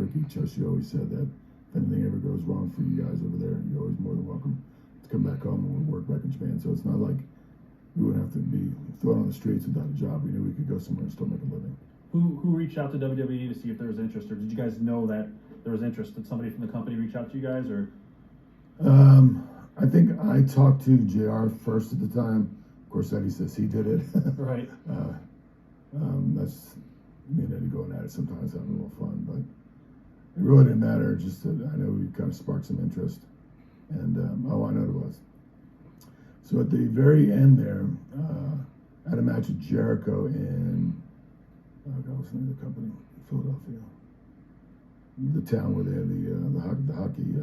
Ricky Choshy always said that if anything ever goes wrong for you guys over there, you're always more than welcome to come back home and work back in Japan. So it's not like we wouldn't have to be thrown on the streets without a job. We knew we could go somewhere and still make a living. Who reached out to WWE to see if there was interest, or did you guys know that there was interest? Did somebody from the company reach out to you guys, or? I think I talked to JR first at the time. Of course, Eddie says he did it. Right. That's me and Eddie going at it sometimes, having a little fun, but it really didn't matter. Just that I know we kind of sparked some interest, and I know it was. So at the very end there, I had a match with Jericho in, what's the name of the company? Philadelphia. The town where they had the hockey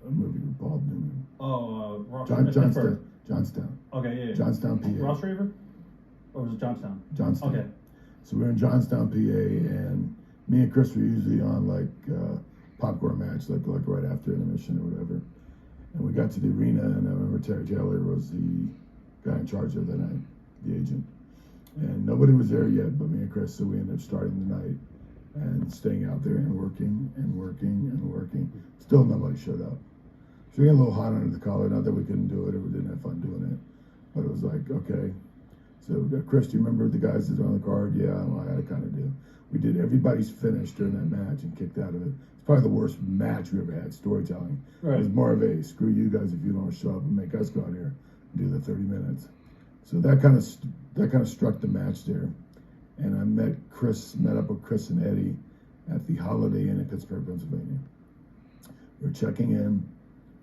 movie with Paul Newman. Oh, Johnstown. Okay, yeah. Johnstown, PA. Ross Raver? Or was it Johnstown? Johnstown. Okay. So we were in Johnstown, PA, and me and Chris were usually on popcorn match, like right after intermission or whatever. And we got to the arena, and I remember Terry Taylor was the guy in charge of that night, the agent. And nobody was there yet but me and Chris, so we ended up starting the night and staying out there and working and working and working. Still nobody showed up. So we got a little hot under the collar, not that we couldn't do it or we didn't have fun doing it, but it was like, okay. So we got Chris, do you remember the guys that are on the card? Yeah, well, I kind of do. We did everybody's finish during that match and kicked out of it. It's probably the worst match we ever had, storytelling. Right. It was more of a, screw you guys if you don't show up and make us go out here and do the 30 minutes. So that kind of struck the match there. And I met up with Chris and Eddie at the Holiday Inn in Pittsburgh, Pennsylvania. We were checking in,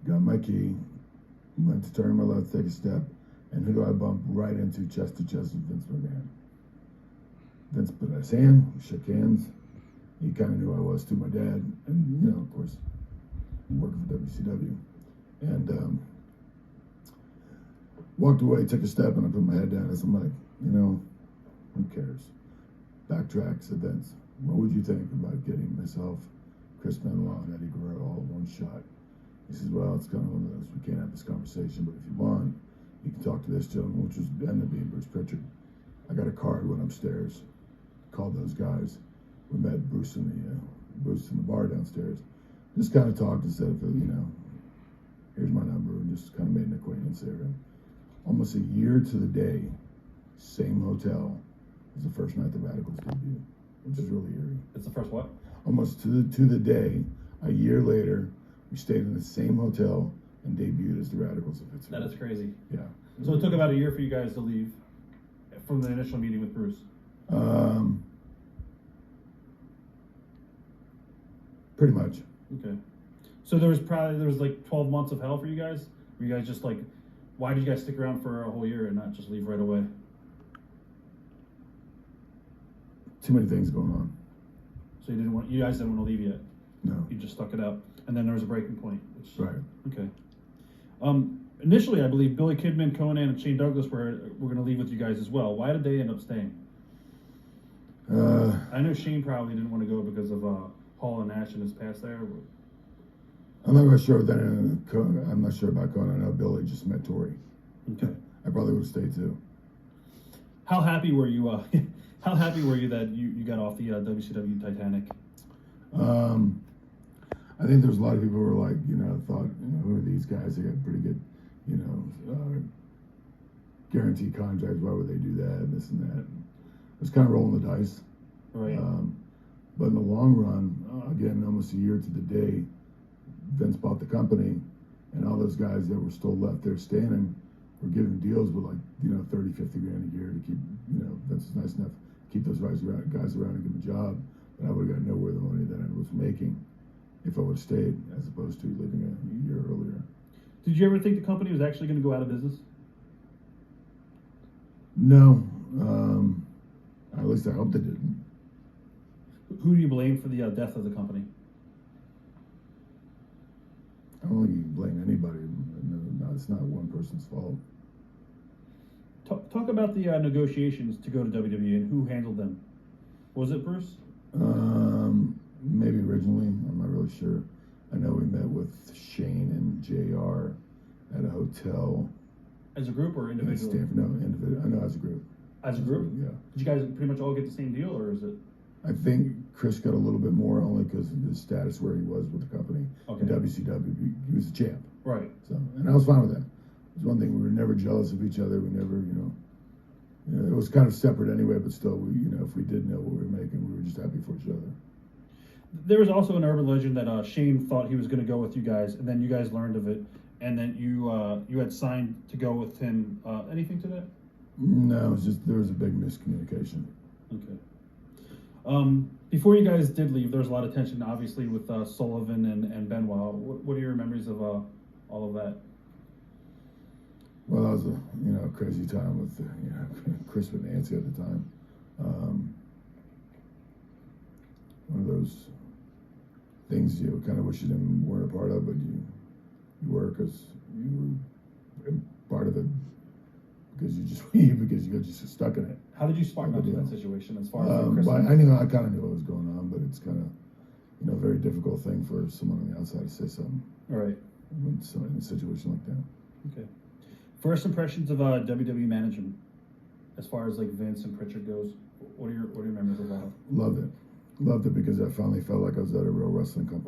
got my key, went to turn my left, take a step, and who do I bump right into chest to chest with Vince McMahon? Vince put out his hand, we shook hands. He kind of knew who I was too, my dad, and of course, working for WCW. And walked away, took a step, and I put my head down. I'm like, who cares? Backtrack, said Vince, what would you think about getting myself, Chris Benoit, and Eddie Guerrero all in one shot? He says, well, it's kind of one of those, we can't have this conversation, but if you want, you can talk to this gentleman, which was ended up being Bruce Pritchard. I got a card, went upstairs, called those guys. We met Bruce in the bar downstairs. Just kind of talked instead of, here's my number, and just kind of made an acquaintance there. And almost a year to the day, same hotel as the first night the Radicals debuted, which is really eerie. It's the first what? Almost to the day, a year later, we stayed in the same hotel and debuted as the Radicals of Pittsburgh. That is crazy. Yeah. So it took about a year for you guys to leave from the initial meeting with Bruce. Pretty much. Okay. So there was like 12 months of hell for you guys? Were you guys just like, why did you guys stick around for a whole year and not just leave right away? Too many things going on. So you guys didn't want to leave yet? No. You just stuck it out. And then there was a breaking point. Right. Okay. Initially, I believe Billy Kidman, Conan, and Shane Douglas were going to leave with you guys as well. Why did they end up staying? I know Shane probably didn't want to go because of Hall and Nash in his past there. I'm not really sure that. I'm not sure about Conan. I know Billy just met Tori. Okay. I probably would have stayed too. How happy were you? How happy were you that you got off the WCW Titanic? I think there's a lot of people who were like, thought, who are these guys? They got pretty good, guaranteed contracts. Why would they do that? And this and that. It was kind of rolling the dice. Right. But in the long run, again, almost a year to the day, Vince bought the company, and all those guys that were still left there standing were given deals with like, 30, 50 grand a year to keep, Vince was nice enough to keep those guys around and give them a job. But I would have got nowhere the money that I was making if I would have stayed, as opposed to leaving a year earlier. Did you ever think the company was actually going to go out of business? No. At least I hope they didn't. Who do you blame for the death of the company? I don't think you can blame anybody. No, it's not one person's fault. Talk about the negotiations to go to WWE and who handled them. Was it Bruce? Maybe originally. I'm not really sure. I know we met with Shane and JR at a hotel. As a group or individually? No, individual. I know as a group. As a group? Yeah. Did you guys pretty much all get the same deal, or is it? I think Chris got a little bit more only because of his status where he was with the company. Okay. In WCW, he was the champ. Right. So, and I was fine with that. It was one thing, we were never jealous of each other. We never, it was kind of separate anyway, but still, if we did know what we were making, we were just happy for each other. There was also an urban legend that Shane thought he was going to go with you guys, and then you guys learned of it, and then you had signed to go with him. Anything to that? No, it was just, there was a big miscommunication. Okay. Before you guys did leave, there was a lot of tension, obviously, with Sullivan and Benoit. What are your memories of all of that? Well, that was a crazy time with Chris and Nancy at the time. One of those things you kind of wish you weren't a part of, but you were, because you were part of it because you got just stuck in it. How did you spark up to that situation as far as I kind of knew what was going on, but it's kind of a very difficult thing for someone on the outside to say something. All right. When in a situation like that. Okay. First impressions of WWE management, as far as like Vince and Pritchard goes. What are your memories of that? Loved it because I finally felt like I was at a real wrestling company.